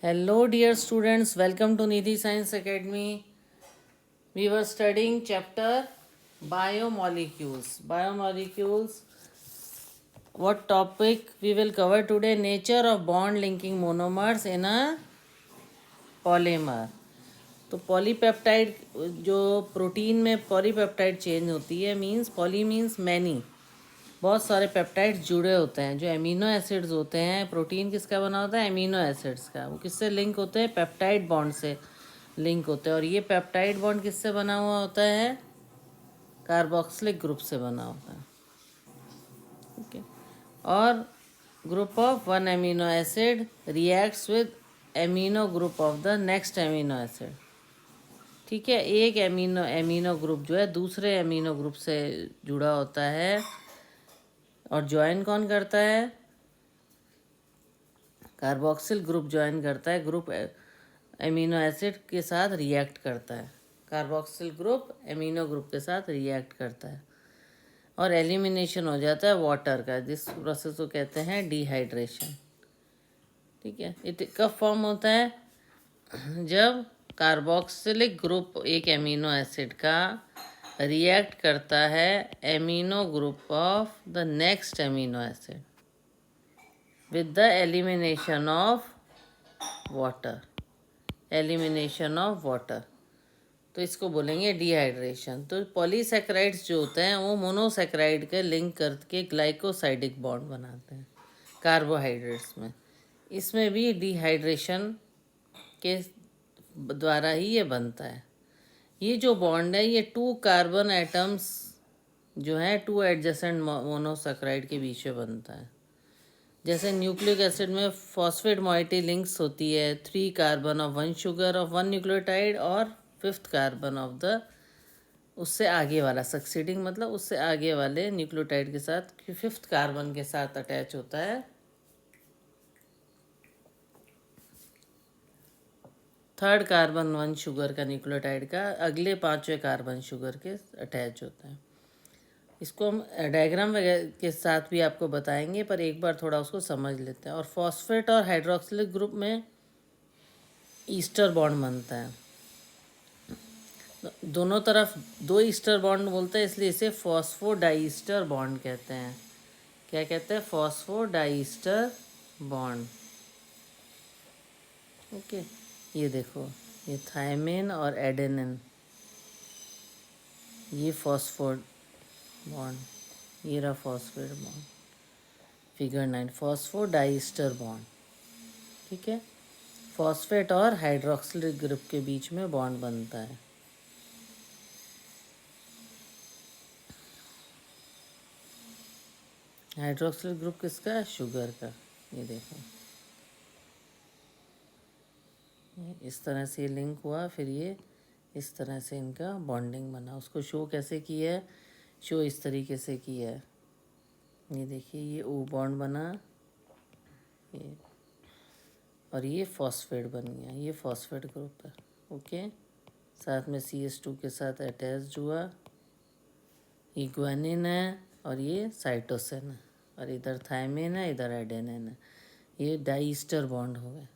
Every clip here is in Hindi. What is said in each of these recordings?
Hello, dear students. Welcome to Nidhi Science Academy. We were studying chapter biomolecules. Biomolecules. What topic we will cover today? Nature of bond linking monomers in a polymer. तो पॉलीपेप्टाइड जो प्रोटीन में पॉलीपेप्टाइड चेंज होती है मींस पॉली मींस मैनी, बहुत सारे पेप्टाइड्स जुड़े होते हैं। जो एमिनो एसिड्स होते हैं, प्रोटीन किसका बना होता है? एमिनो एसिड्स का। वो किससे लिंक होते हैं? पेप्टाइड बॉन्ड से लिंक होते हैं। और ये पेप्टाइड बॉन्ड किससे बना हुआ होता है? कार्बोक्सिलिक ग्रुप से बना होता है। ओके। और group of one amino acid reacts with amino group of the next amino acid. ठीक है, एक एमिनो ग्रुप जो है दूसरे एमिनो ग्रुप से जुड़ा होता है। और ज्वाइन कौन करता है? कार्बोक्सिल ग्रुप ज्वाइन करता है, ग्रुप एमिनो एसिड के साथ रिएक्ट करता है। कार्बोक्सिल ग्रुप एमिनो ग्रुप के साथ रिएक्ट करता है और एलिमिनेशन हो जाता है वाटर का, जिस प्रोसेस को कहते हैं डिहाइड्रेशन। ठीक है, ये कब फॉर्म होता है? जब कार्बोक्सिलिक ग्रुप एक एमिनो एसिड का रिएक्ट करता है amino group of the next amino acid with the elimination of water. Elimination of water, तो इसको बोलेंगे डिहाइड्रेशन। तो पॉलीसैकेराइड्स जो होते हैं वो मोनोसैकेराइड के लिंक करके ग्लाइकोसाइडिक बॉन्ड बनाते हैं कार्बोहाइड्रेट्स में। इसमें भी डिहाइड्रेशन के द्वारा ही ये बनता है। ये जो बॉन्ड है ये 2 कार्बन एटम्स जो हैं 2 एडजेसेंट मोनोसैकेराइड के बीच में बनता है। जैसे न्यूक्लिक एसिड में फॉस्फेट मॉइटी लिंक्स होती है 3 carbon of 1 sugar of 1 nucleotide और 5th कार्बन ऑफ द उससे आगे वाला सक्सीडिंग, मतलब उससे आगे वाले न्यूक्लियोटाइड के साथ 5th कार्बन के साथ अटैच होता है 3rd कार्बन 1 शुगर का न्यूक्लियोटाइड का अगले 5वें कार्बन शुगर के अटैच होता है। इसको हम डायग्राम वगैरह के साथ भी आपको बताएंगे, पर एक बार थोड़ा उसको समझ लेते हैं। और फॉस्फेट और हाइड्रोक्सिलिक ग्रुप में ईस्टर बॉन्ड बनता है। दोनों तरफ 2 ईस्टर बॉन्ड बोलते हैं, इसलिए इसे फॉस्फोडाइस्टर बॉन्ड कहते हैं। क्या कहते हैं? Phosphodiester bond. ओके, ये देखो, ये थायमिन और एडेनिन, ये फॉस्फोड बॉन्ड, ये रहा phosphate bond. Figure 9 phosphodiester bond. ठीक है, फॉस्फेट और हाइड्रोक्सिलिक ग्रुप के बीच में बॉन्ड बनता है। हाइड्रोक्सिलिक ग्रुप किसका है? शुगर का। ये देखो, इस तरह से लिंक हुआ, फिर ये इस तरह से इनका बॉन्डिंग बना। उसको शो कैसे किया है? शो इस तरीके से किया है। ये देखिए, ये ओ बॉन्ड बना, ये, और ये फॉस्फेट बन गया। ये फॉस्फेट ग्रुप है। ओके, साथ में CH2 के साथ अटैच हुआ। ये ग्वानिन है और ये साइटोसिन है, और इधर थायमिन है, इधर एडेनिन है। ये डाईस्टर बॉन्ड हो गए,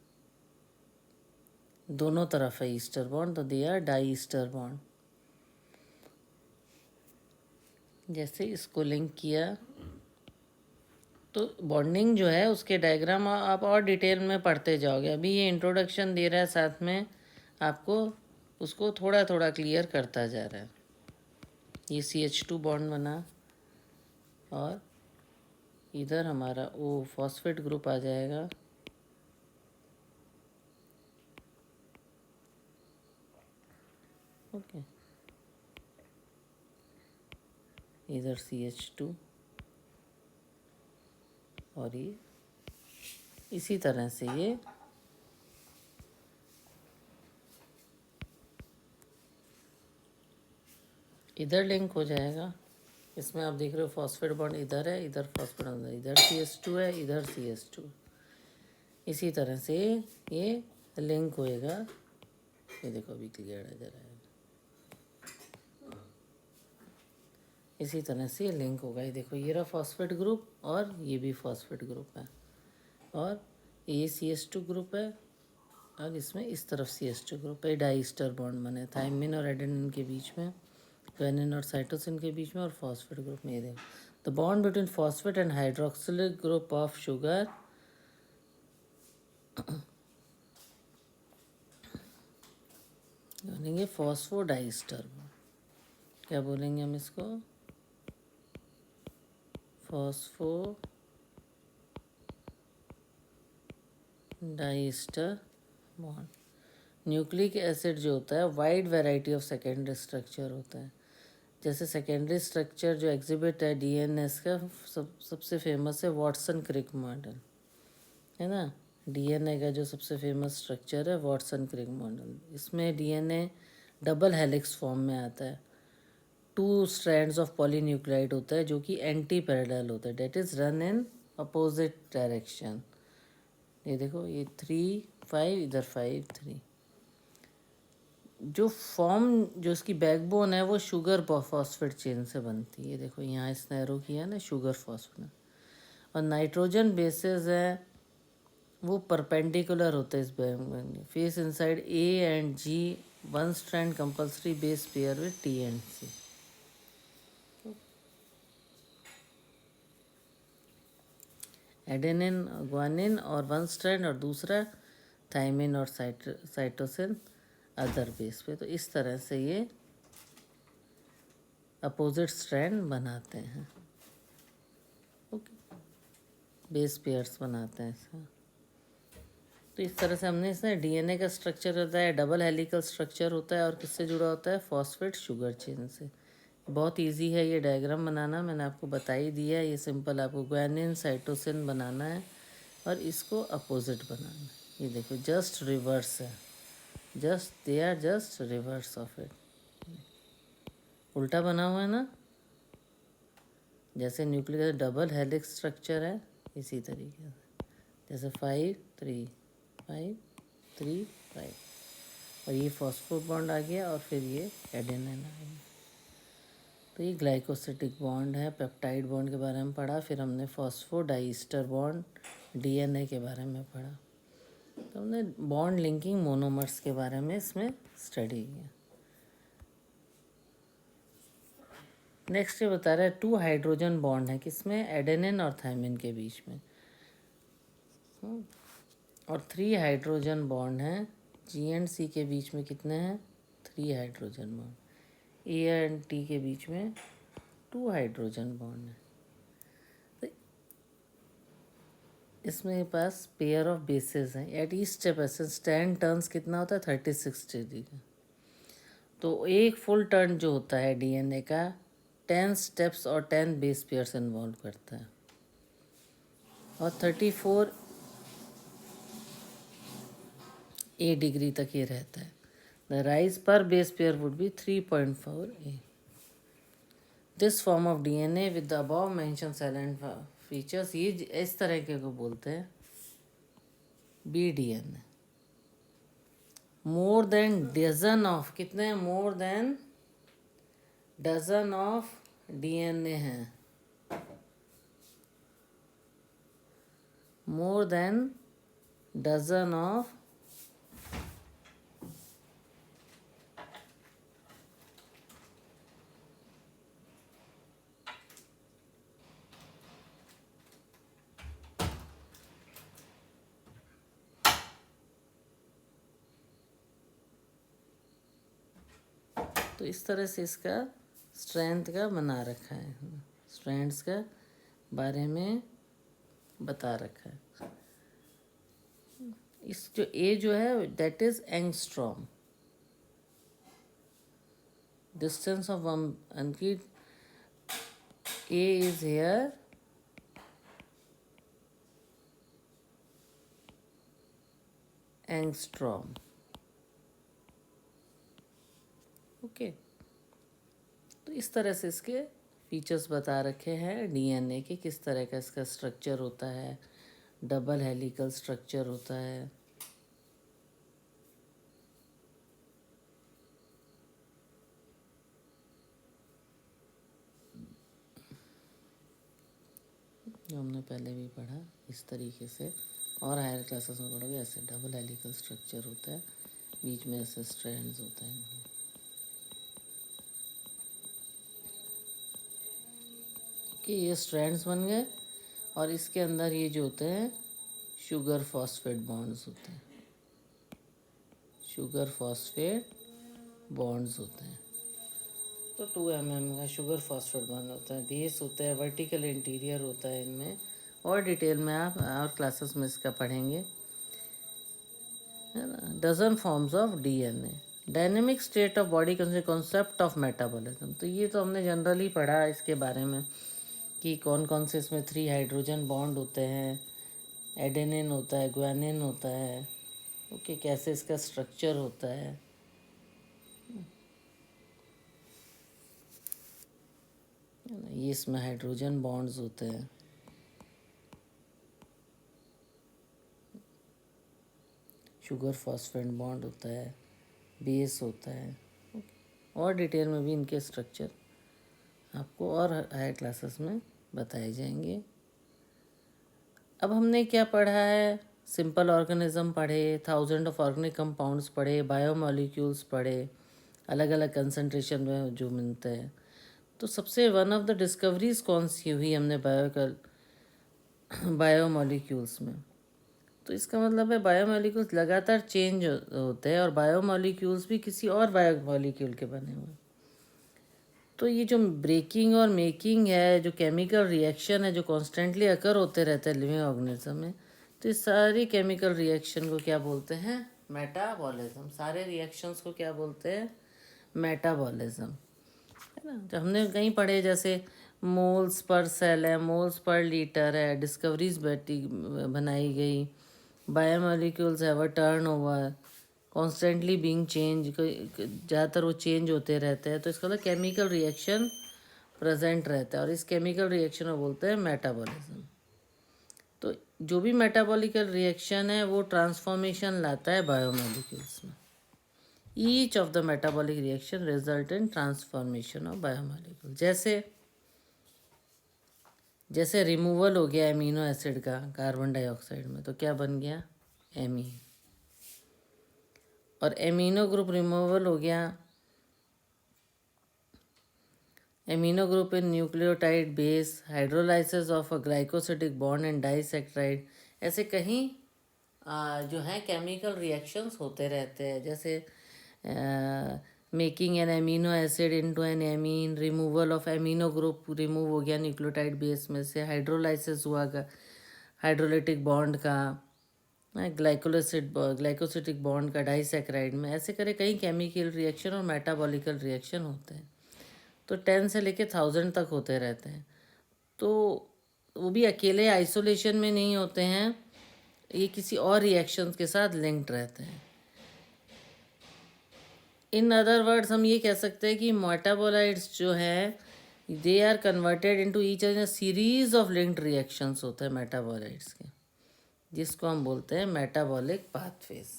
दोनों तरफ है ईस्टर बॉन्ड, तो दे आर डाईस्टर बॉन्ड। जैसे इसको लिंक किया तो बॉन्डिंग जो है उसके डायग्राम आप और डिटेल में पढ़ते जाओगे। अभी ये इंट्रोडक्शन दे रहा है, साथ में आपको उसको थोड़ा थोड़ा क्लियर करता जा रहा है। ये CH2 बॉन्ड बना और इधर हमारा ओ फॉस्फेट ग्रुप आ जाएगा। ओके, इधर CH2 और ये इसी तरह से ये इधर लिंक हो जाएगा। इसमें आप देख रहे हो फॉस्फेट बॉन्ड इधर है, इधर फॉस्फेट बॉन्ड, इधर CH2 है, इधर CH2। इसी तरह से ये लिंक होएगा। ये देखो, अभी क्लियर नजर आएगा। इसी तरह से ये लिंक होगा। ये देखो, ये रहा फॉस्फेट ग्रुप और ये भी फॉस्फेट ग्रुप है, और ये CH2 ग्रुप है और इसमें इस तरफ CH2 ग्रुप है, डाईस्टर बॉन्ड बने थायमिन और एडेनिन के बीच में, ग्वानिन और साइटोसिन के बीच में, और फॉस्फेट ग्रुप में। ये देखो the bond between phosphate and hydroxylic group of sugar बोलेंगे फॉस्फोडाइस्टर बॉन्ड। क्या बोलेंगे हम इसको? Phosphodiester bond. न्यूक्लिक एसिड जो होता है wide variety of secondary structure होता है। जैसे सेकेंडरी स्ट्रक्चर जो एग्जिबिट है डीएनएस का सबसे फेमस है वाटसन क्रिक मॉडल, है ना। डीएनए का जो सबसे फेमस स्ट्रक्चर है वाटसन क्रिक मॉडल। इसमें डीएनए डबल हेलिक्स फॉर्म में आता है, 2 स्ट्रैंड्स ऑफ पॉलीन्यूक्लाइड होता है जो कि एंटी पैरेलल होता है, that is run in opposite direction. ये देखो, ये 3 5, इधर 5 3। जो फॉर्म जो इसकी बैकबोन है वो शुगर फॉस्फेट चेन से बनती है। ये देखो यहाँ इसने एरो किया ना, शुगर फॉस्फेट। और नाइट्रोजन बेसिस है वो परपेंडिकुलर होता है इस backbone. Face inside A and G, 1 strand compulsory base pair with T and C. Adenine guanine और 1 स्ट्रैंड, और दूसरा थायमिन और साइटोसिन अदर बेस पे। तो इस तरह से ये अपोजिट स्ट्रैंड बनाते हैं, ओके, बेस पेयर्स बनाते हैं इसका। तो इस तरह से हमने इसमें डीएनए का स्ट्रक्चर होता है, डबल हेलिकल स्ट्रक्चर होता है, और किससे जुड़ा होता है? फॉस्फेट शुगर चेन से। बहुत इजी है ये डायग्राम बनाना, मैंने आपको बता ही दिया है। ये सिंपल, आपको ग्वानिन साइटोसिन बनाना है और इसको अपोजिट बनाना है। ये देखो जस्ट रिवर्स है, just they are just reverse of it. उल्टा बना हुआ है ना, जैसे न्यूक्लियर डबल हेलिक्स स्ट्रक्चर है इसी तरीके से, जैसे 5 3 5 3 5, और ये फॉस्फो बॉन्ड आ गया और फिर ये एडेनिन आ गया। तो ये ग्लाइकोसिटिक बॉन्ड है। पेप्टाइड बॉन्ड के बारे में पढ़ा, फिर हमने फॉस्फोडाइस्टर बॉन्ड डीएनए के बारे में पढ़ा। तो हमने बॉन्ड लिंकिंग मोनोमर्स के बारे में इसमें स्टडी किया। नेक्स्ट ये बता रहा है 2 हाइड्रोजन बॉन्ड है किसमें? एडेनिन और थायमिन के बीच में। और 3 हाइड्रोजन बॉन्ड हैं जी एंड सी के बीच में। कितने हैं? 3 hydrogen bond. A and T के बीच में 2 हाइड्रोजन बॉन्ड है। तो इसमें पास पेयर ऑफ बेसेस हैं। At each step essence 10 turns कितना होता है? 36 डिग्री का। तो एक फुल टर्न जो होता है डीएनए का 10 स्टेप्स और 10 बेस पेयर्स इन्वॉल्व करता है, और 34 ए डिग्री तक ये रहता है। The rise per base pair would be 3.4 A. This form of DNA with the above mention salient features, ये इस तरह के को बोलते हैं B DNA. More than dozen of, कितने? More than dozen of DNA हैं, मोर देन डजन ऑफ तो इस तरह से इसका स्ट्रेंथ का बना रखा है, स्ट्रैंड्स का बारे में बता रखा है। इस जो ए जो है that is angstrom, distance of one उनकी ए इज हेयर एंगस्ट्रॉम, ओके। तो इस तरह से इसके फीचर्स बता रखे हैं डीएनए के, किस तरह का इसका स्ट्रक्चर होता है, डबल हेलिकल स्ट्रक्चर होता है। जो हमने पहले भी पढ़ा इस तरीके से और हायर क्लासेस में पढ़ोगे ऐसे डबल हेलिकल स्ट्रक्चर होता है, बीच में ऐसे स्ट्रैंड्स होते हैं। कि ये स्ट्रैंड्स बन गए और इसके अंदर ये जो होते हैं शुगर फॉस्फेट बॉन्ड्स होते हैं, शुगर फॉस्फेट बॉन्ड्स होते हैं। तो 2 mm का शुगर फॉस्फेट बॉन्ड होता है, बेस होता है, वर्टिकल इंटीरियर होता है इनमें, और डिटेल में आप और क्लासेस में इसका पढ़ेंगे, है ना। Dozen forms of DNA, dynamic state of body concept of metabolism. तो ये तो हमने जनरली पढ़ा इसके बारे में कि कौन कौन से इसमें 3 हाइड्रोजन बॉन्ड होते हैं, एडेनिन होता है, ग्वानिन होता है, ओके, कैसे इसका स्ट्रक्चर होता है ना। ये इसमें हाइड्रोजन बॉन्ड्स होते हैं, शुगर फॉस्फेट बॉन्ड होता है, बेस होता है, और डिटेल में भी इनके स्ट्रक्चर आपको और हायर क्लासेस में बताए जाएंगे। अब हमने क्या पढ़ा है, सिंपल ऑर्गेनिज्म पढ़े, 1000 ऑफ ऑर्गेनिक कंपाउंड्स पढ़े, बायोमॉलिक्यूल्स पढ़े, अलग अलग कंसंट्रेशन में जो मिलते हैं। तो सबसे वन ऑफ द डिस्कवरीज कौन सी हुई हमने बायोमॉलिक्यूल्स में, तो इसका मतलब है बायोमॉलिक्यूल्स लगातार चेंज होते हैं और बायोमॉलिक्यूल्स भी किसी और बायोमॉलिक्यूल के बने हुए हैं। तो ये जो ब्रेकिंग और मेकिंग है, जो केमिकल रिएक्शन है, जो कॉन्स्टेंटली अकर होते रहते हैं लिविंग ऑर्गेनिज्म में, तो इस सारी केमिकल रिएक्शन को क्या बोलते हैं, मेटाबॉलिज्म। सारे रिएक्शंस को क्या बोलते हैं, मेटाबॉलिज्म, है ना। जब हमने कहीं पढ़े जैसे मोल्स पर सेल है, मोल्स पर लीटर है, डिस्कवरीज बनाई गई, biomolecules have a turn over, constantly being change, ज़्यादातर वो चेंज होते रहते हैं, तो इसका मतलब केमिकल रिएक्शन प्रेजेंट रहता है, और इस केमिकल रिएक्शन को बोलते हैं मेटाबॉलिज्म। तो जो भी मेटाबॉलिकल रिएक्शन है वो ट्रांसफॉर्मेशन लाता है बायोमॉलिक्यूल्स में। Each of the metabolic reaction result in transformation of biomolecule. जैसे रिमूवल हो गया एमिनो एसिड का कार्बन डाइऑक्साइड में, तो क्या बन गया, एमीन। और एमिनो ग्रुप रिमूवल हो गया, amino group in nucleotide base, hydrolysis of a glycosidic bond and disaccharide. ऐसे कहीं जो है केमिकल रिएक्शंस होते रहते हैं, जैसे making an amino acid into an amine, removal of amino group, remove हो गया न्यूक्लियोटाइड बेस में से, हाइड्रोलाइसिस हुआ हाइड्रोलिटिक बॉन्ड का, ग्लाइकोसिडिक बॉन्ड का डाइसेक्राइड में। ऐसे करे कई केमिकल रिएक्शन और मेटाबॉलिकल रिएक्शन होते हैं। तो 10 से लेके 1000 तक होते रहते हैं। तो वो भी अकेले आइसोलेशन में नहीं होते हैं, ये किसी और रिएक्शंस के साथ लिंक्ड रहते हैं। इन अदर वर्ड्स हम ये कह सकते हैं कि मेटाबोलाइट्स जो हैं they are converted into each other series of linked reactions होते हैं मेटाबोलाइट्स के, जिसको हम बोलते हैं मेटाबॉलिक पाथवेज।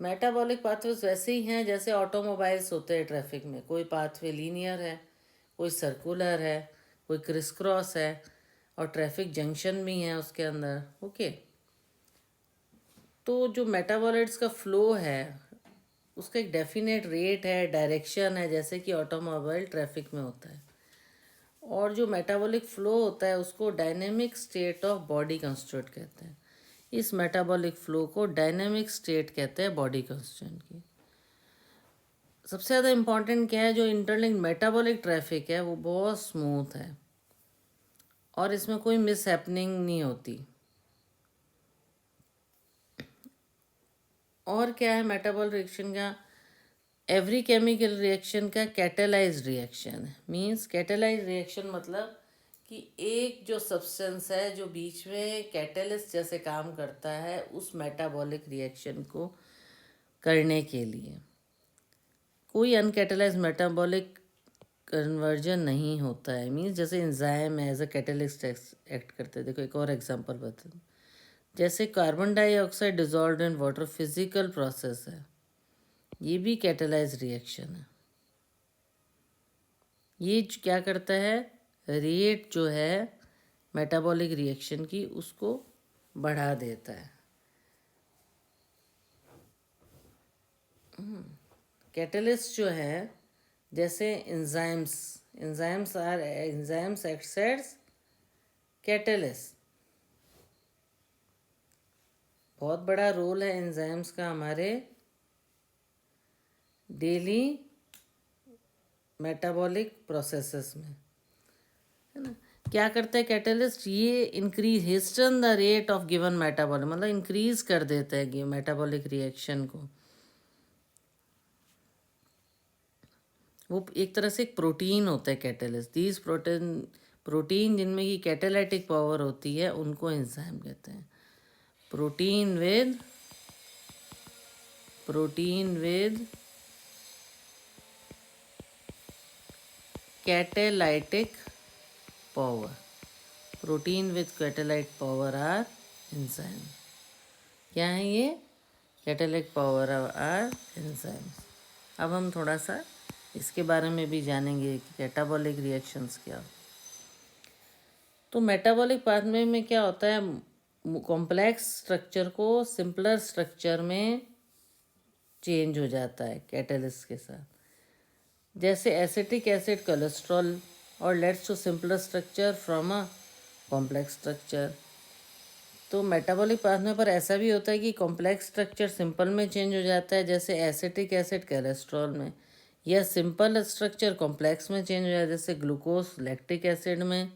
मेटाबॉलिक पाथवेज वैसे ही हैं जैसे ऑटोमोबाइल्स होते हैं ट्रैफिक में, कोई पाथवे लीनियर है, कोई सर्कुलर है, कोई क्रिस क्रॉस है, और ट्रैफिक जंक्शन भी हैं उसके अंदर, ओके। तो जो मेटाबॉलाइट्स का फ्लो है उसका एक डेफिनेट रेट है, डायरेक्शन है, जैसे कि ऑटोमोबाइल ट्रैफिक में होता है। और जो मेटाबॉलिक फ्लो होता है उसको dynamic state of body constraint कहते हैं। इस मेटाबॉलिक फ्लो को डायनेमिक स्टेट कहते हैं बॉडी कंस्ट्रेंट की। सबसे ज़्यादा इम्पॉर्टेंट क्या है, जो इंटरलिंक मेटाबॉलिक ट्रैफिक है वो बहुत स्मूथ है और इसमें कोई मिस हैपनिंग नहीं होती। और क्या है मेटाबॉलिक रिएक्शन का, एवरी केमिकल रिएक्शन का कैटेलाइज्ड रिएक्शन है। मींस कैटेलाइज्ड रिएक्शन मतलब कि एक जो सब्सटेंस है जो बीच में कैटेलिस्ट जैसे काम करता है उस मेटाबॉलिक रिएक्शन को करने के लिए, कोई अनकैटेलाइज्ड मेटाबॉलिक कन्वर्जन नहीं होता है। मींस जैसे enzyme as a catalyst act करते हैं। देखो एक और एग्जांपल बता दूं, जैसे carbon dioxide dissolve in water physical process है, ये भी कैटेलाइज्ड रिएक्शन है। ये क्या करता है, रेट जो है मेटाबॉलिक रिएक्शन की उसको बढ़ा देता है। कैटलिस्ट जो है, जैसे एंजाइम्स एक्ट्स कैटलिस्ट। बहुत बड़ा रोल है एंजाइम्स का हमारे डेली मेटाबॉलिक प्रोसेसेस में, है ना। क्या करता है कैटलिस्ट? ये increase hasten the rate of given metabolic, मतलब इंक्रीज कर देता है मेटाबॉलिक रिएक्शन को। वो एक तरह से एक प्रोटीन होता है कैटलिस्ट। दीज प्रोटीन जिनमें की कैटालिटिक पावर होती है उनको एंजाइम कहते हैं। Protein with catalytic power, protein with catalytic power are enzyme. क्या है ये? Catalytic power are enzymes. अब हम थोड़ा सा इसके बारे में भी जानेंगे कि कैटाबॉलिक रिएक्शंस क्या। तो मेटाबॉलिक पाथवे में क्या होता है? कॉम्प्लेक्स स्ट्रक्चर को सिंपलर स्ट्रक्चर में चेंज हो जाता है कैटलिस्ट के साथ। जैसे एसिटिक एसिड कोलेस्ट्रॉल और leads to simpler structure from a complex structure. तो मेटाबॉलिक पाथवे पर ऐसा भी होता है कि कॉम्प्लेक्स स्ट्रक्चर सिंपल में चेंज हो जाता है, जैसे एसिटिक एसिड कोलेस्ट्रॉल में, या सिंपल स्ट्रक्चर कॉम्प्लेक्स में चेंज हो जाता है, जैसे ग्लूकोज लैक्टिक एसिड में।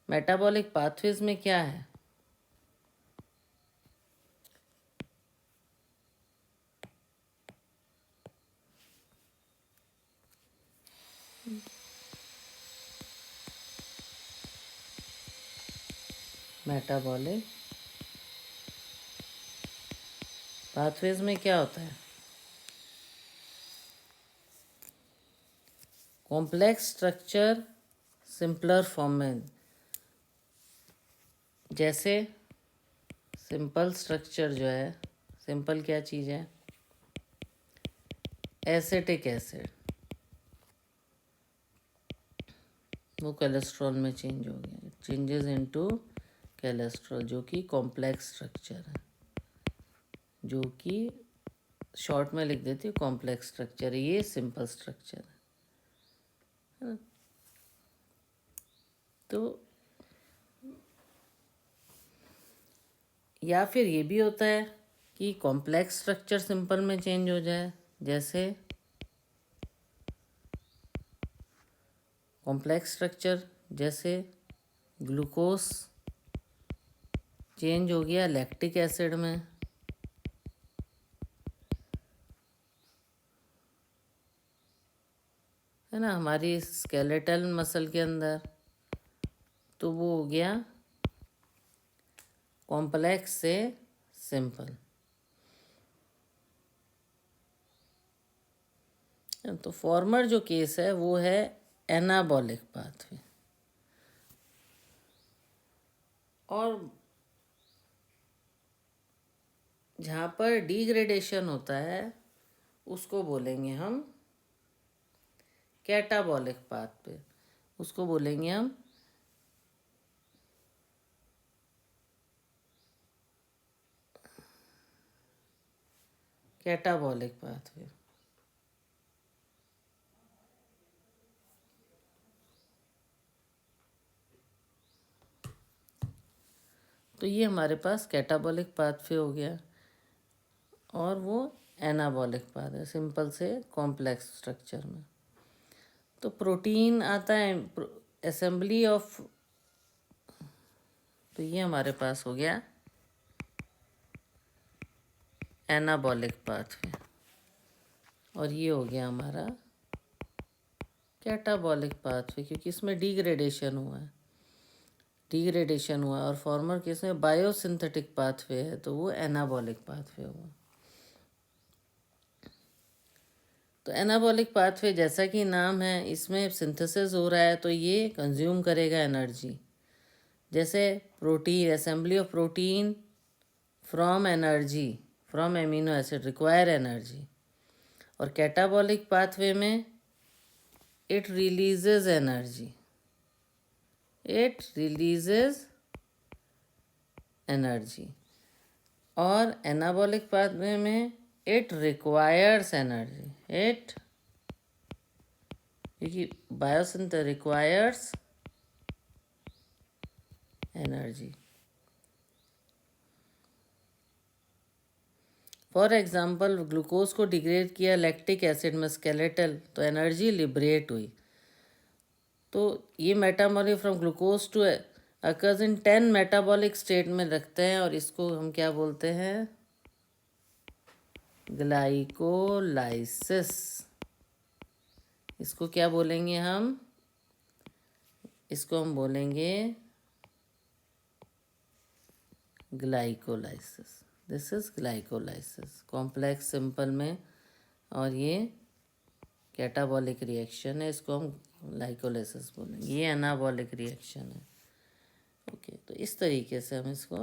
मेटाबॉलिक पाथवेज में क्या है? मेटाबॉलिक पाथवेज में क्या होता है? कॉम्प्लेक्स स्ट्रक्चर सिंपलर फॉर्म में, जैसे सिंपल स्ट्रक्चर जो है, सिंपल क्या चीज़ है? एसिटिक एसिड, वो कोलेस्ट्रॉल में चेंज हो गया, चेंजेस इनटू कोलेस्ट्रॉल, जो कि कॉम्प्लेक्स स्ट्रक्चर है, जो कि शॉर्ट में लिख देती हूँ कॉम्प्लेक्स स्ट्रक्चर। ये सिंपल स्ट्रक्चर है। तो या फिर ये भी होता है कि कॉम्प्लेक्स स्ट्रक्चर सिंपल में चेंज हो जाए, जैसे कॉम्प्लेक्स स्ट्रक्चर जैसे ग्लूकोज चेंज हो गया लैक्टिक एसिड में, है ना, हमारी स्केलेटल मसल के अंदर। तो वो हो गया कॉम्प्लेक्स से सिंपल। तो फॉर्मर जो केस है वो है एनाबॉलिक पाथवे। और जहाँ पर डिग्रेडेशन होता है उसको बोलेंगे हम कैटाबॉलिक पाथवे, उसको बोलेंगे हम कैटाबॉलिक पाथवे। तो ये हमारे पास कैटाबॉलिक पाथवे हो गया, और वो एनाबॉलिक पाथवे सिंपल से कॉम्प्लेक्स स्ट्रक्चर में। तो प्रोटीन आता है असेंबली ऑफ, तो ये हमारे पास हो गया एनाबॉलिक पाथवे, और ये हो गया हमारा कैटाबॉलिक पाथवे, क्योंकि इसमें डिग्रेडेशन हुआ और फॉर्मर केस में बायोसिंथेटिक पाथवे है, तो वो एनाबॉलिक पाथवे हुआ। तो एनाबॉलिक पाथवे जैसा कि नाम है, इसमें सिंथेसिस हो रहा है, तो ये कंज्यूम करेगा एनर्जी। जैसे protein, assembly of protein from amino acid require energy. और कैटाबॉलिक पाथवे में इट रिलीजेज एनर्जी, और एनाबॉलिक पाथवे में इट रिक्वायर्स एनर्जी, इट, क्योंकि biosynthesis requires energy. For example glucose को डिग्रेड किया लैक्टिक एसिड में स्केलेटल, तो एनर्जी लिबरेट हुई। तो ये metabolic from glucose to occurs in 10 metabolic state में रखते हैं, और इसको हम क्या बोलते हैं, ग्लाइकोलाइसिस। इसको क्या बोलेंगे हम, इसको हम बोलेंगे glycolysis. This is glycolysis complex simple में, और ये कैटाबॉलिक रिएक्शन है, इसको हम ग्लाइकोलाइसिस बोलेंगे। ये एनाबॉलिक रिएक्शन है। ओके, तो इस तरीके से हम इसको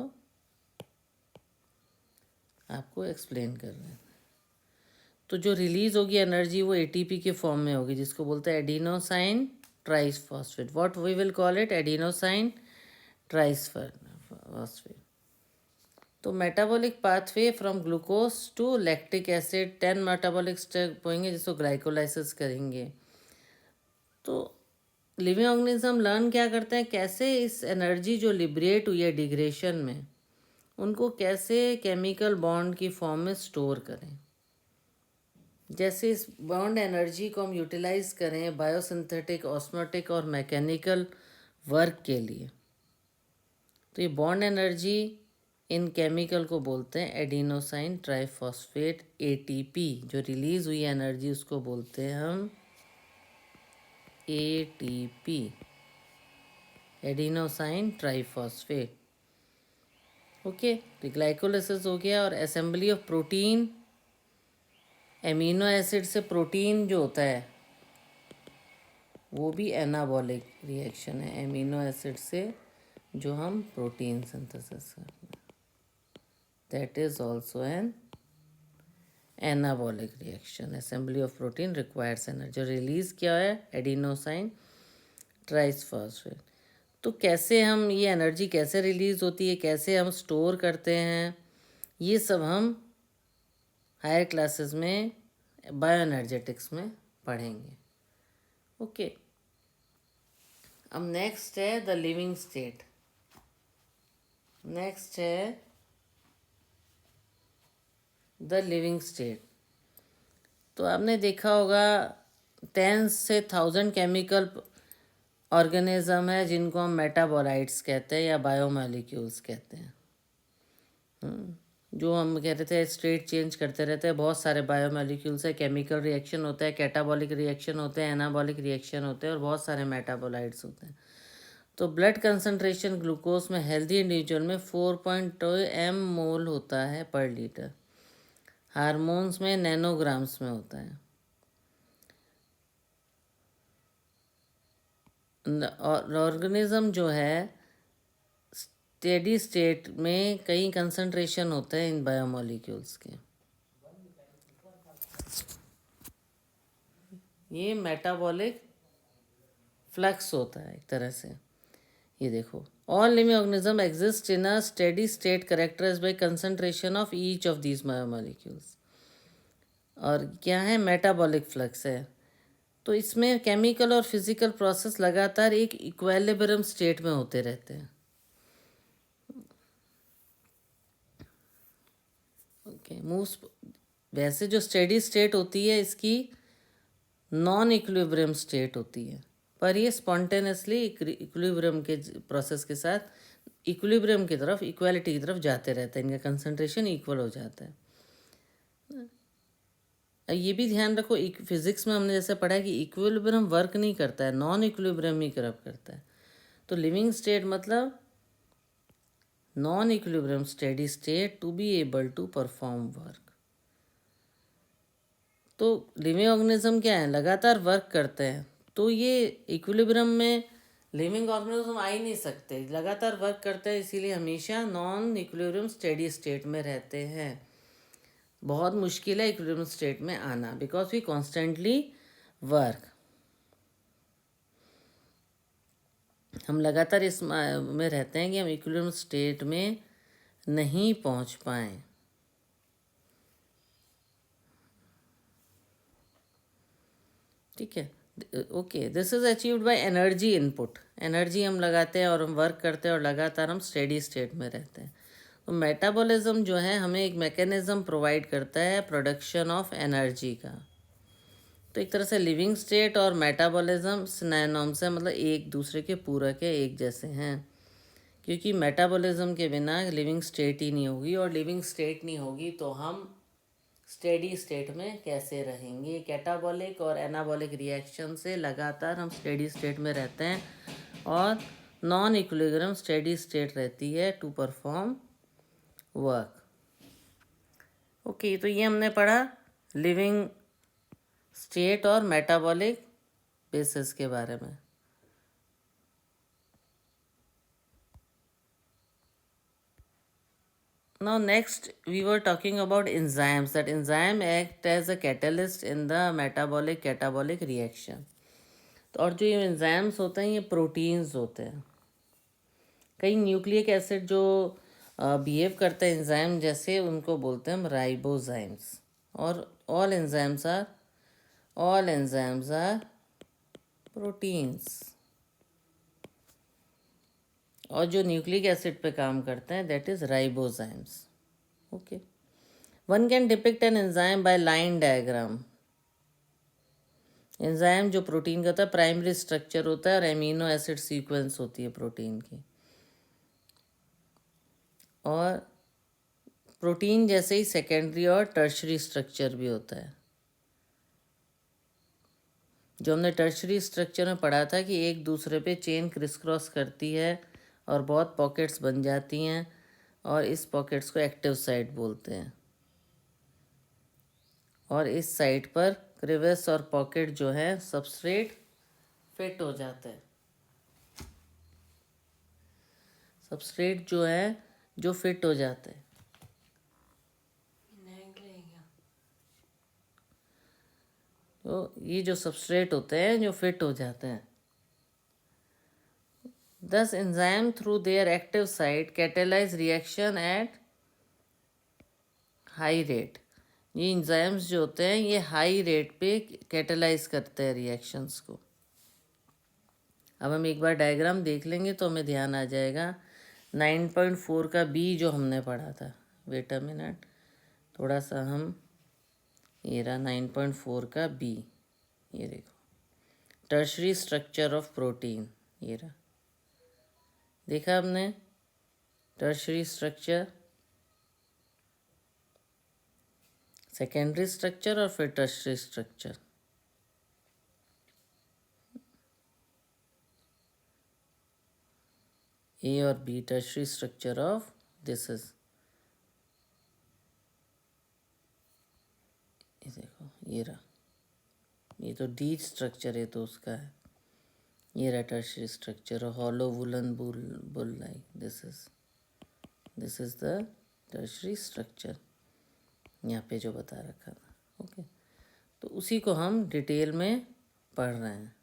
आपको एक्सप्लेन कर रहे हैं। तो जो रिलीज होगी एनर्जी वो एटीपी के फॉर्म में होगी, जिसको बोलते हैं adenosine triphosphate. What we will call it, adenosine triphosphate. तो metabolic pathway from glucose to lactic acid 10 metabolic step होंगे, जिसको ग्लाइकोलाइसिस करेंगे। तो लिविंग ऑर्गेनिज्म लर्न क्या करते हैं, कैसे इस एनर्जी जो लिबरेट हुई है डिग्रेशन में, उनको कैसे केमिकल बॉन्ड की फॉर्म में स्टोर करें। जैसे इस बॉन्ड एनर्जी को हम यूटिलाइज करें बायोसिंथेटिक, ऑस्मोटिक और मैकेनिकल वर्क के लिए। तो ये बॉन्ड एनर्जी इन केमिकल को बोलते हैं एडिनोसाइन ट्राइफॉस्फेट, एटीपी। जो रिलीज हुई एनर्जी उसको बोलते हैं हम एटीपी, एडिनोसाइन ट्राइफॉस्फेट। ओके, तो ग्लाइकोलाइसिस हो गया। और assembly of protein, amino acid से प्रोटीन जो होता है वो भी एनाबॉलिक रिएक्शन है। एमिनो एसिड से जो हम प्रोटीन सिंथेसिस करते हैं, that is also an anabolic reaction. Assembly of protein requires energy. Release क्या है, एडिनोसाइन ट्राइफॉस्फेट। तो कैसे हम ये एनर्जी कैसे रिलीज होती है, कैसे हम स्टोर करते हैं, ये सब हम हायर क्लासेस में बायो एनर्जेटिक्स में पढ़ेंगे। ओके, अब नेक्स्ट है द लिविंग स्टेट। नेक्स्ट है द लिविंग स्टेट। तो आपने देखा होगा 10 से 1000 केमिकल ऑर्गेनिज्म है जिनको हम मेटाबोलाइट्स कहते हैं या बायोमोलिक्यूल्स कहते हैं। जो हम कहते थे स्टेट चेंज करते रहते हैं। बहुत सारे बायोमोलिक्यूल्स है, केमिकल रिएक्शन होता है, कैटाबॉलिक रिएक्शन होते हैं, एनाबॉलिक रिएक्शन होते हैं, और बहुत सारे मेटाबोलाइट्स होते हैं। तो ब्लड कंसंट्रेशन ग्लूकोज में हेल्दी इंडिविजुअल में 4.2 mmol होता है पर लीटर। हार्मोन्स में नैनोग्राम्स में होता है। और ऑर्गेनिज्म जो है स्टेडी स्टेट में कई कंसंट्रेशन होते हैं इन बायोमोलिक्यूल्स के। ये मेटाबॉलिक फ्लक्स होता है एक तरह से। ये देखो, all living organism exist in a steady state characterised by concentration of each of these biomolecules. और क्या है, मेटाबॉलिक फ्लक्स है। तो इसमें केमिकल और फिजिकल प्रोसेस लगातार एक इक्विलिब्रियम स्टेट में होते रहते हैं। Okay, moves. वैसे जो स्टेडी स्टेट होती है इसकी नॉन इक्विलिब्रियम स्टेट होती है, पर ये स्पॉन्टेनियसली इक्विलिब्रियम के प्रोसेस के साथ इक्विलिब्रियम की तरफ, इक्वालिटी की तरफ जाते रहते हैं। इनका कंसंट्रेशन इक्वल हो जाता है। ये भी ध्यान रखो, फिजिक्स में हमने जैसे पढ़ा है कि इक्विलिब्रियम वर्क नहीं करता है, नॉन इक्विलिब्रियम ही करप करता है। तो लिविंग स्टेट मतलब non equilibrium steady state to be able to perform work. तो लिविंग ऑर्गेनिज्म क्या है, लगातार वर्क करते हैं। तो ये इक्विलिब्रियम में लिविंग ऑर्गेनिज्म आ ही नहीं सकते, लगातार वर्क करते हैं, इसीलिए हमेशा नॉन इक्विलिब्रियम स्टेडी स्टेट में रहते हैं। बहुत मुश्किल है इक्विलिब्रियम स्टेट में आना, बिकॉज वी कॉन्स्टेंटली वर्क। हम लगातार इस में रहते हैं कि हम इक्विलिब्रियम स्टेट में नहीं पहुंच पाए। ठीक है, okay. This is achieved by energy input. Energy हम लगाते हैं और हम वर्क करते हैं और लगातार हम स्टेडी स्टेट में रहते हैं। तो मेटाबॉलिज्म जो है हमें एक मैकेनिज्म प्रोवाइड करता है प्रोडक्शन ऑफ एनर्जी का। तो एक तरह से लिविंग स्टेट और मेटाबॉलिज्म सिनोनिम्स है, मतलब एक दूसरे के पूरक है, एक जैसे हैं। क्योंकि मेटाबॉलिज्म के बिना लिविंग स्टेट ही नहीं होगी, और लिविंग स्टेट नहीं होगी तो हम स्टेडी स्टेट में कैसे रहेंगे। कैटाबॉलिक और एनाबॉलिक रिएक्शन से लगातार हम स्टेडी स्टेट में रहते हैं, और नॉन इक्विलिब्रियम स्टेडी स्टेट रहती है टू परफॉर्म वर्क। ओके, तो ये हमने पढ़ा लिविंग स्टेट और मेटाबॉलिक बेसिस के बारे में। Now next we were talking about enzymes, that enzyme act as a catalyst in the metabolic catabolic reaction. तो और जो ये एंजाइम्स होते हैं ये प्रोटीन्स होते हैं। कई न्यूक्लिक एसिड जो बिहेव करते हैं एंजाइम जैसे, उनको बोलते हैं हम राइबोजाइम्स। और ऑल एंजाइम्स आर प्रोटीन्स। और जो न्यूक्लिक एसिड पे काम करते हैं that is ribozymes. Okay, one can depict an enzyme by line diagram. Enzyme जो प्रोटीन का होता है प्राइमरी स्ट्रक्चर होता है और एमिनो एसिड सीक्वेंस होती है प्रोटीन की। और प्रोटीन जैसे ही सेकेंडरी और टर्शरी स्ट्रक्चर भी होता है। जो हमने टर्शरी स्ट्रक्चर में पढ़ा था कि एक दूसरे पे चेन क्रिस क्रॉस करती है और बहुत पॉकेट्स बन जाती हैं, और इस पॉकेट्स को एक्टिव साइट बोलते हैं। और इस साइट पर क्रिवेस और पॉकेट जो है सबस्ट्रेट फिट हो जाता है। सबस्ट्रेट जो है जो फिट हो जाता है। तो ये जो सबस्ट्रेट होते हैं जो फिट हो जाते हैं। Thus enzyme through their active site catalyze reaction at high rate. ये enzymes जो होते हैं ये हाई रेट पे कैटेलाइज करते हैं रिएक्शंस को। अब हम एक बार डायग्राम देख लेंगे तो हमें ध्यान आ जाएगा। 9.4 का बी जो हमने पढ़ा था, वेट अ मिनट, थोड़ा सा हम, ये रहा 9.4 का बी, ये देखो, टर्शरी स्ट्रक्चर ऑफ प्रोटीन, ये रहा, देखा हमने टर्शरी स्ट्रक्चर, सेकेंडरी स्ट्रक्चर और फिर टर्शरी स्ट्रक्चर। ए और B tertiary structure of this is, ये देखो, ये रहा, ये तो डी स्ट्रक्चर है तो उसका है, ये रहा tertiary structure, hollow woollen bull like, this is the tertiary structure, यहाँ पे जो बता रखा था। ओके, तो उसी को हम डिटेल में पढ़ रहे हैं।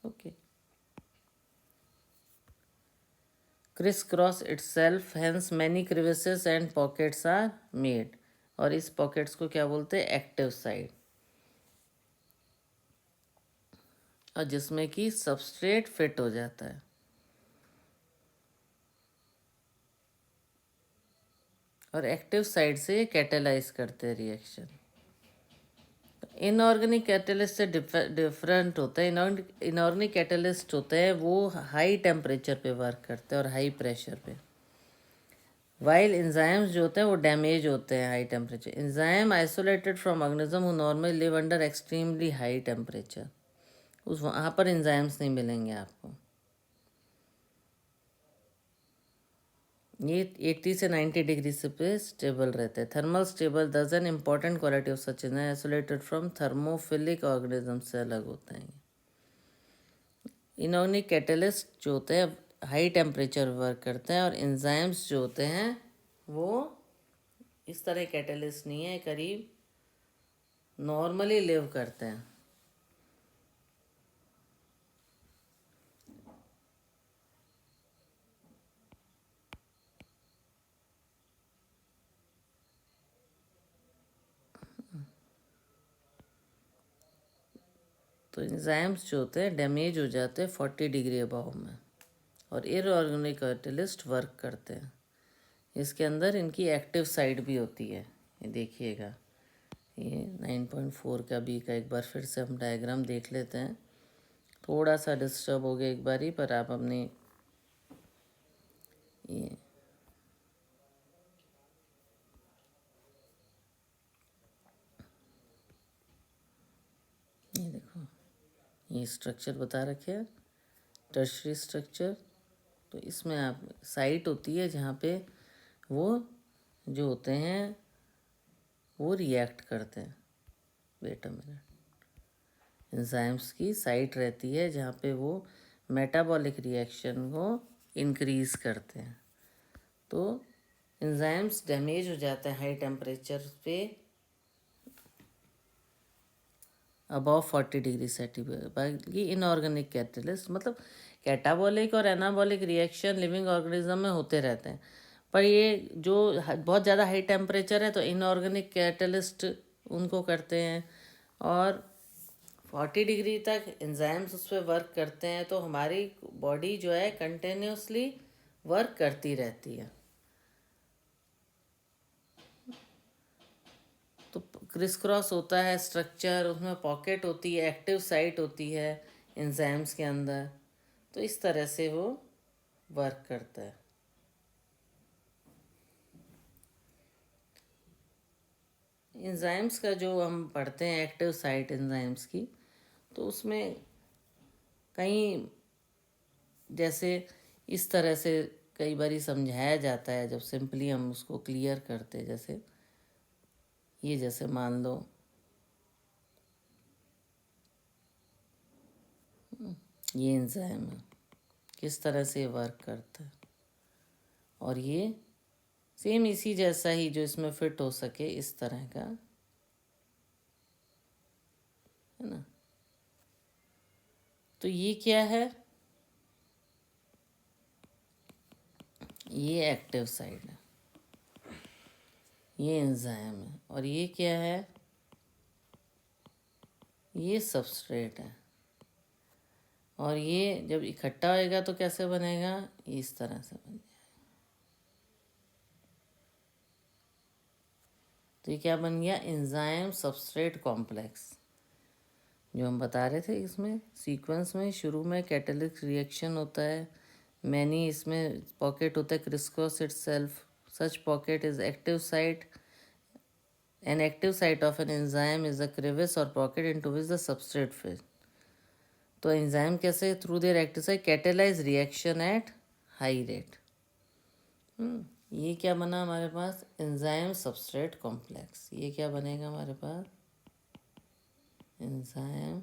Okay, crisscross itself, hence many crevices and pockets are made. और इस पॉकेट्स को क्या बोलते हैं? Active site. और जिसमें कि सबस्ट्रेट फिट हो जाता है। और एक्टिव साइड से कैटेलाइज करते हैं रिएक्शन। इनऑर्गेनिक कैटलिस्ट से डिफरेंट होता है। इनऑर्गेनिक कैटलिस्ट होते हैं वो हाई टेम्परेचर पे वर्क करते हैं और हाई प्रेशर पे, वाइल एंजाइम्स जो होते हैं वो डैमेज होते हैं high temperature. Enzyme isolated from organism who normally live under extremely high temperature, उस वहाँ पर एंजाइम्स नहीं मिलेंगे आपको। ये 80 से 90 डिग्री से पे स्टेबल रहते हैं। थर्मल स्टेबल दस an important quality of such an isolated from thermophilic organism से अलग होते हैं। इनऑर्गेनिक कैटलिस्ट जो होते हैं हाई टेम्परेचर वर्क करते हैं, और एंजाइम्स जो होते हैं वो इस तरह कैटलिस्ट नहीं है, करीब नॉर्मली लिव करते हैं। तो एंजाइम्स जो होते हैं डैमेज हो जाते हैं 40 डिग्री अबाव में, और इनऑर्गेनिक कैटलिस्ट वर्क करते हैं। इसके अंदर इनकी एक्टिव साइड भी होती है, ये देखिएगा। ये 9.4 का बी का एक बार फिर से हम डायग्राम देख लेते हैं। थोड़ा सा डिस्टर्ब हो गया एक बारी, पर आप अपनी ये देखो, ये स्ट्रक्चर बता रखे हैं, टर्शरी स्ट्रक्चर। तो इसमें आप साइट होती है जहाँ पे वो जो होते हैं वो रिएक्ट करते हैं। वेट अ मिनट, एंजाइम्स की साइट रहती है जहाँ पे वो मेटाबॉलिक रिएक्शन को इंक्रीज करते हैं। तो एंजाइम्स डैमेज हो जाते हैं हाई टेम्परेचर पे अबव 40 डिग्री सेंटीग्रेड। बाकी इनऑर्गेनिक कैटलिस्ट मतलब कैटाबॉलिक और एनाबॉलिक रिएक्शन लिविंग ऑर्गेनिज्म में होते रहते हैं, पर ये जो बहुत ज़्यादा हाई टेम्परेचर है तो इनऑर्गेनिक कैटलिस्ट उनको करते हैं, और 40 डिग्री तक एंजाइम्स उस पर वर्क करते हैं। तो हमारी बॉडी जो है कंटिन्यूसली वर्क करती रहती है। तो क्रिस क्रॉस होता है स्ट्रक्चर, उसमें पॉकेट होती है, एक्टिव साइट होती है एंजाइम्स के अंदर। तो इस तरह से वो वर्क करता है। एंजाइम्स का जो हम पढ़ते हैं एक्टिव साइट एंजाइम्स की, तो उसमें कई जैसे इस तरह से कई बार समझाया जाता है जब सिंपली हम उसको क्लियर करते हैं। जैसे ये, जैसे मान लो ये एंजाइम है, किस तरह से वर्क करता है, और ये सेम इसी जैसा ही जो इसमें फिट हो सके इस तरह का, है ना। तो ये क्या है, ये एक्टिव साइड है, ये एंजाइम है, और ये क्या है, ये सबस्ट्रेट है। और ये जब इकट्ठा होएगा तो कैसे बनेगा, इस तरह से बन जाएगा। तो ये क्या बन गया, एंजाइम सबस्ट्रेट कॉम्प्लेक्स। जो हम बता रहे थे इसमें सीक्वेंस में शुरू में कैटालिटिक रिएक्शन होता है, मैनी इसमें पॉकेट होता है criss cross itself, such pocket is active site. An active site of an enzyme is a crevice or pocket into which the substrate fits. तो एंजाइम कैसे through their active site catalyse reaction at high rate. ये क्या बना हमारे पास, एंजाइम सबस्ट्रेट कॉम्प्लेक्स। ये क्या बनेगा हमारे पास, enzyme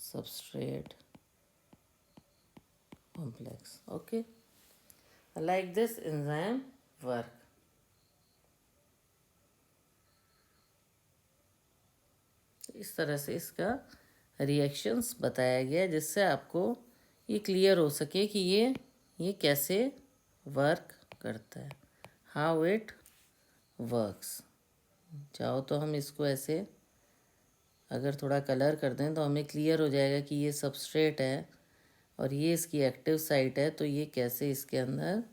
substrate complex. Okay, like this enzyme work. इस तरह से इसका रिएक्शंस बताया गया जिससे आपको ये क्लियर हो सके कि ये कैसे वर्क करता है, हाउ इट वर्क्स। चाहो तो हम इसको ऐसे अगर थोड़ा कलर कर दें तो हमें क्लियर हो जाएगा कि ये सबस्ट्रेट है और ये इसकी एक्टिव साइट है, तो ये कैसे इसके अंदर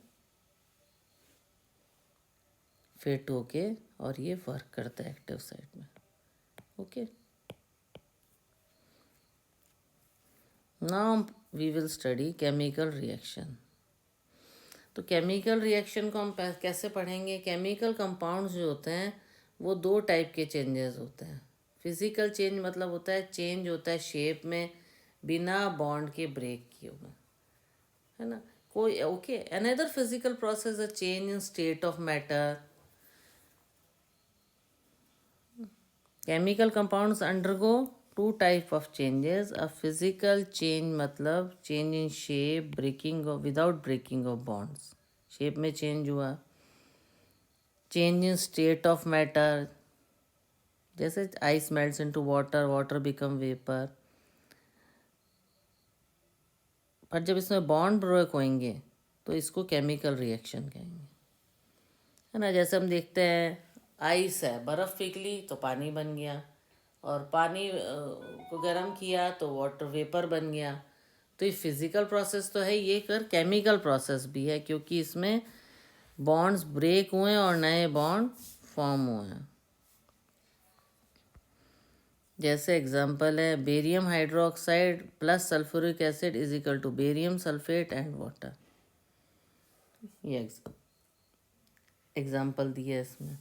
फिट होके और ये वर्क करता है एक्टिव साइट में। Okay, now we will study chemical reaction. तो केमिकल रिएक्शन को हम कैसे पढ़ेंगे, केमिकल कंपाउंड्स जो होते हैं वो दो टाइप के चेंजेस होते हैं। फिजिकल चेंज मतलब होता है चेंज होता है शेप में बिना बॉन्ड के ब्रेक किए हुए, है ना। कोई okay, another physical process a change in state of matter. Chemical compounds undergo two type of changes. A physical change मतलब change in shape, breaking of without breaking of bonds, shape में चेंज हुआ। Change in state of matter, जैसे ice melts into water, water become vapour. पर जब इसमें बॉन्ड ब्रेक होंगे तो इसको केमिकल रिएक्शन कहेंगे, है ना। जैसे हम देखते हैं आइस है, बर्फ़ पिघली तो पानी बन गया, और पानी को गर्म किया तो वाटर वेपर बन गया। तो ये फिजिकल प्रोसेस तो है, ये कर केमिकल प्रोसेस भी है, क्योंकि इसमें बॉन्ड्स ब्रेक हुए और नए बॉन्ड फॉर्म हुए हैं। जैसे एग्जांपल है barium hydroxide plus sulphuric acid is equal to barium sulphate and water. ये एग्जांपल दिया इसमें।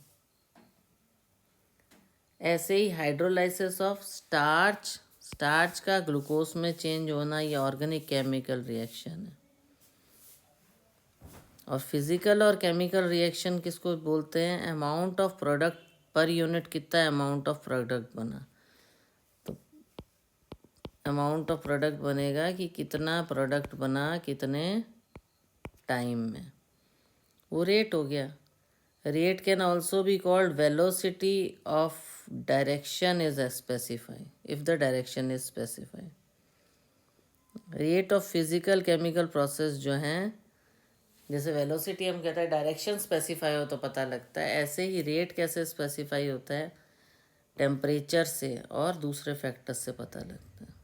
ऐसे ही हाइड्रोलाइसिस ऑफ स्टार्च, स्टार्च का ग्लूकोज में चेंज होना, ये ऑर्गेनिक केमिकल रिएक्शन है। और फिजिकल और केमिकल रिएक्शन किसको बोलते हैं? Amount of product per unit, कितना अमाउंट ऑफ प्रोडक्ट बना। तो अमाउंट ऑफ प्रोडक्ट बनेगा कि कितना प्रोडक्ट बना कितने टाइम में, वो रेट हो गया। Rate can also be called velocity of direction is specify if the direction is specify. Rate of physical chemical process जो हैं, जैसे वेलोसिटी हम कहते हैं डायरेक्शन स्पेसिफाई हो तो पता लगता है, ऐसे ही रेट कैसे स्पेसिफाई होता है? टेम्परेचर से और दूसरे फैक्टर्स से पता लगता है।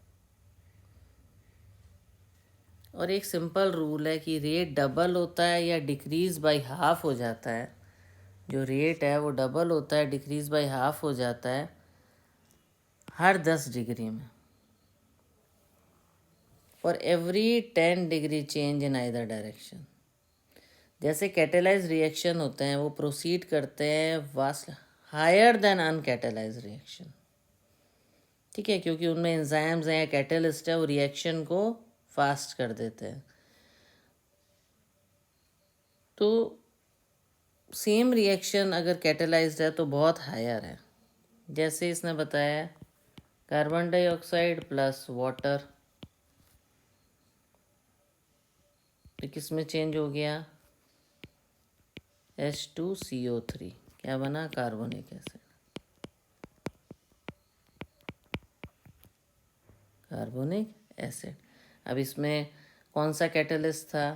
और एक सिंपल रूल है कि रेट डबल होता है या डिक्रीज बाय हाफ हो जाता है। जो रेट है वो डबल होता है, डिक्रीज बाय हाफ हो जाता है हर 10 डिग्री में, for every 10 degree change in either direction. जैसे कैटेलाइज रिएक्शन होते हैं वो प्रोसीड करते हैं वास्ट हायर देन अनकैटेलाइज रिएक्शन, ठीक है, क्योंकि उनमें एंजाइम्स हैं या कैटेलिस्ट है, वो रिएक्शन को फास्ट कर देते हैं। तो सेम रिएक्शन अगर कैटेलाइज्ड है तो बहुत हायर है। जैसे इसने बताया कार्बन डाइऑक्साइड प्लस वाटर, तो किस में चेंज हो गया? H2CO3, क्या बना? Carbonic acid. Carbonic acid. अब इसमें कौन सा कैटलिस्ट था?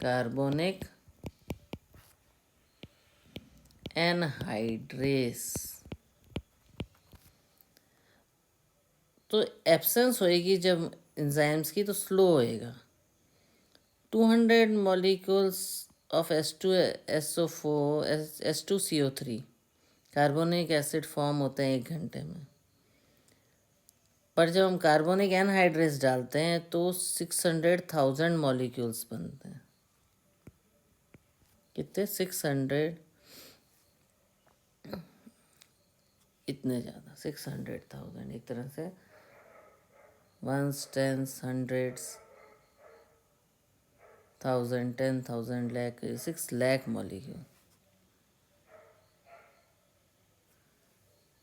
Carbonic anhydrase. तो एब्सेंस होएगी जब एंजाइम्स की, तो स्लो होएगा। 200 molecules of H2CO3 carbonic acid form होते हैं 1 घंटे में। पर जब हम कार्बोनिक एनहाइड्रेस डालते हैं तो 600,000 मॉलिक्यूल्स बनते हैं। कितने? 600, इतने ज़्यादा, 600,000। एक तरह से ones, tens, hundreds, 1000, 10,000, lakh, 6 lakh molecule,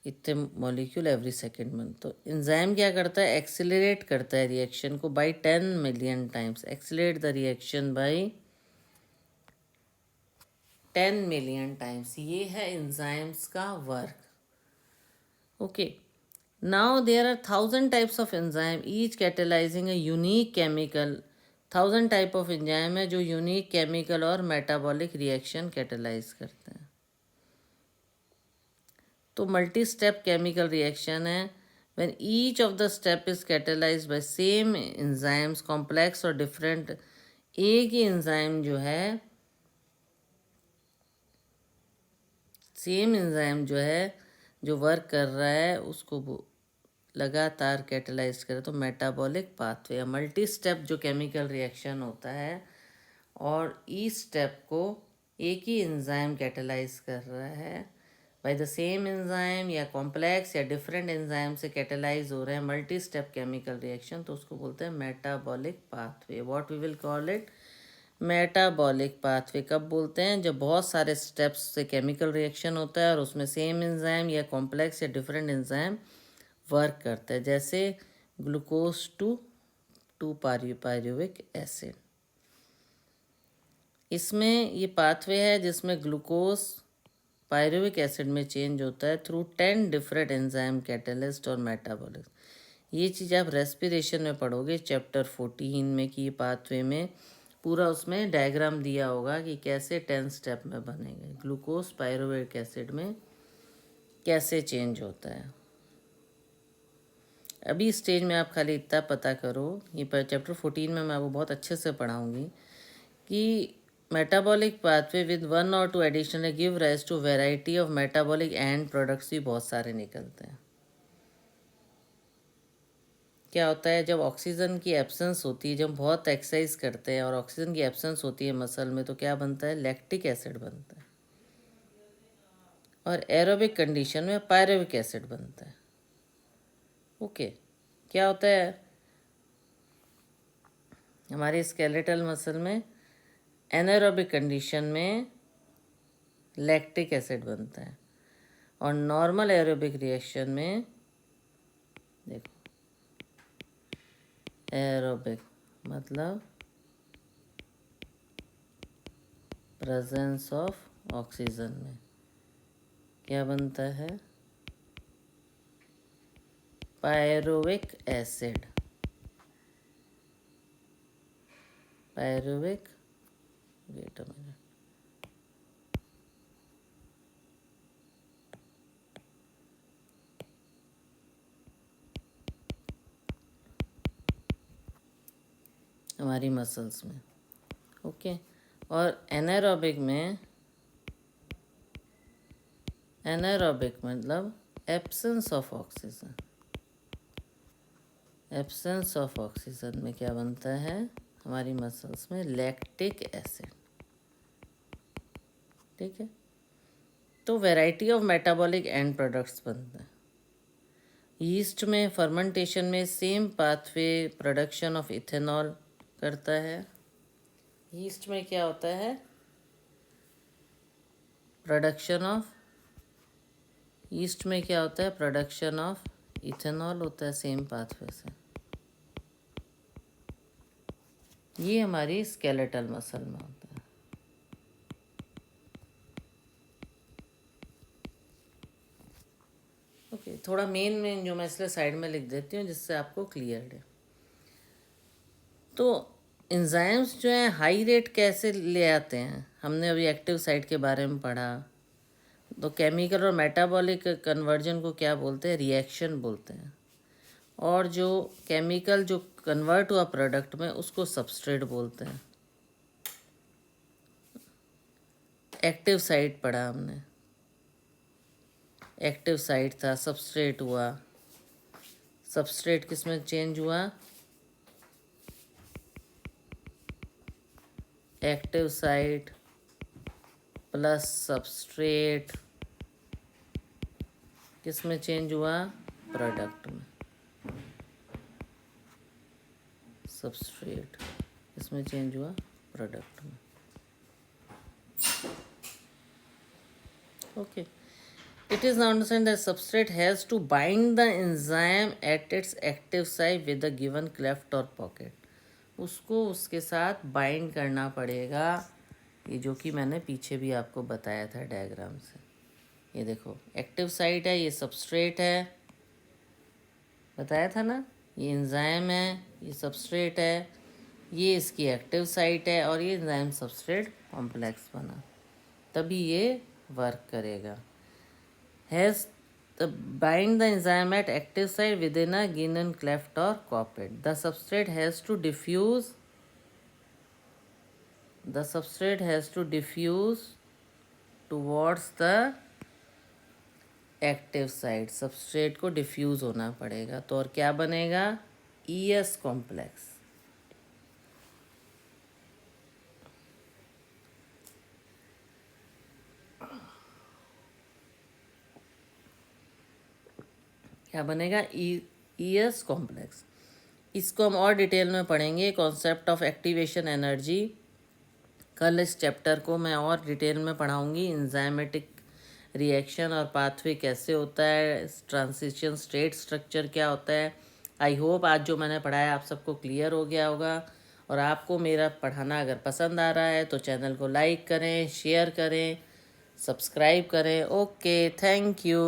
इतने मॉलिक्यूल एवरी सेकेंड में। तो एंजाइम क्या करता है? एक्सेलरेट करता है रिएक्शन को by 10 million times. Accelerate the reaction by 10 million times. ये है एंजाइम्स का work. Okay, now there are 1000 types of enzyme each catalysing a unique chemical. 1000 type of enzyme है जो यूनिक केमिकल और मेटाबॉलिक रिएक्शन कैटेलाइज करते हैं। तो मल्टी स्टेप केमिकल रिएक्शन है when each of the step is catalyzed by same enzymes, complex और different। एक ही एंजाइम जो है, सेम एंजाइम जो है, जो वर्क कर रहा है, उसको लगातार कैटेलाइज करे तो मेटाबॉलिक पाथवे। मल्टी स्टेप जो केमिकल रिएक्शन होता है और ईच स्टेप को एक ही एंजाइम कैटेलाइज कर रहा है बाय द सेम एंजाइम, या कॉम्प्लेक्स या डिफरेंट एंजाइम से कैटेलाइज हो रहे हैं मल्टी स्टेप केमिकल रिएक्शन, तो उसको बोलते हैं metabolic pathway. What we will call it? Metabolic pathway. कब बोलते हैं? जब बहुत सारे स्टेप्स से केमिकल रिएक्शन होता है और उसमें सेम एंजाइम या कॉम्प्लेक्स या डिफरेंट एंजाइम वर्क करता है। जैसे ग्लूकोज टू पायरुविक एसिड। इसमें ये पाथवे है जिसमें ग्लूकोज पायरुविक एसिड में चेंज होता है थ्रू 10 डिफरेंट एंजाइम कैटलिस्ट और मेटाबॉलिक। ये चीज़ आप रेस्पिरेशन में पढ़ोगे चैप्टर 14 में कि ये पाथवे में पूरा उसमें डायग्राम दिया होगा कि कैसे 10 स्टेप में बनेंगे, ग्लूकोज पायरुविक एसिड में कैसे चेंज होता है। अभी स्टेज में आप खाली इतना पता करो, ये चैप्टर 14 में मैं वो बहुत अच्छे से पढ़ाऊँगी कि मेटाबॉलिक पाथवे विद 1 और 2 additional give rise to variety of metabolic end products भी बहुत सारे निकलते हैं। क्या होता है जब ऑक्सीजन की एब्सेंस होती है, जब बहुत एक्सरसाइज करते हैं और ऑक्सीजन की एब्सेंस होती है मसल में, तो क्या बनता है, लैक्टिक एसिड बनता है, और एरोबिक कंडीशन में पायरुविक एसिड बनता है। ओके, क्या होता है हमारे स्केलेटल मसल में, एनारोबिक कंडीशन में लैक्टिक एसिड बनता है, और नॉर्मल एरोबिक रिएक्शन में, देखो एरोबिक मतलब प्रेजेंस ऑफ ऑक्सीजन में क्या बनता है, pyruvic acid. Pyruvic, wait a minute, हमारी मसल्स में। ओके, और एनारोबिक में, एनारोबिक मतलब absence of oxygen. Absence of oxygen में क्या बनता है हमारी मसल्स में, लैक्टिक एसिड। ठीक है, तो variety of metabolic end products बनते हैं। यीस्ट में फर्मेंटेशन में same pathway production of ethanol करता है। यीस्ट में क्या होता है, प्रोडक्शन ऑफ, यीस्ट में क्या होता है, प्रोडक्शन ऑफ इथेनॉल होता है सेम पाथवे से। ये हमारी स्केलेटल मसल में होता है। ओके, थोड़ा मेन जो मैं इसलिए साइड में लिख देती हूँ जिससे आपको क्लियर है। तो एंजाइम्स जो हैं हाई रेट कैसे ले आते हैं, हमने अभी एक्टिव साइट के बारे में पढ़ा। तो केमिकल और मेटाबॉलिक कन्वर्जन को क्या बोलते हैं, रिएक्शन बोलते हैं, और जो केमिकल जो कन्वर्ट हुआ प्रोडक्ट में उसको सबस्ट्रेट बोलते हैं। एक्टिव साइट पढ़ा हमने, एक्टिव साइट था, सबस्ट्रेट हुआ, सबस्ट्रेट किस में चेंज हुआ, एक्टिव साइट प्लस सबस्ट्रेट किस में चेंज हुआ, प्रोडक्ट में। सबस्ट्रेट इसमें चेंज हुआ प्रोडक्ट में। Okay, it is now understood that substrate has to bind the enzyme at its active site with a given cleft or pocket। उसको उसके साथ बाइंड करना पड़ेगा, ये जो कि मैंने पीछे भी आपको बताया था डायग्राम से। ये देखो एक्टिव साइट है, ये सबस्ट्रेट है, बताया था ना, ये एंजाइम है, ये सबस्ट्रेट है, ये इसकी एक्टिव साइट है, और ये एंजाइम सबस्ट्रेट कॉम्प्लेक्स बना, तभी ये वर्क करेगा। Has the bind the enzyme at active site within a given cleft or pocket. The substrate has to diffuse. The substrate has to diffuse towards the active site. Substrate को diffuse होना पड़ेगा, तो और क्या बनेगा, ES complex। क्या बनेगा, ES कॉम्प्लेक्स। इसको हम और डिटेल में पढ़ेंगे, कॉन्सेप्ट ऑफ एक्टिवेशन एनर्जी। कल इस चैप्टर को मैं और डिटेल में पढ़ाऊंगी, एंजाइमेटिक रिएक्शन और पाथवे कैसे होता है, ट्रांजिशन स्टेट स्ट्रक्चर क्या होता है। आई होप आज जो मैंने पढ़ाया आप सबको क्लियर हो गया होगा, और आपको मेरा पढ़ाना अगर पसंद आ रहा है तो चैनल को लाइक करें, शेयर करें, सब्सक्राइब करें। Okay, thank you.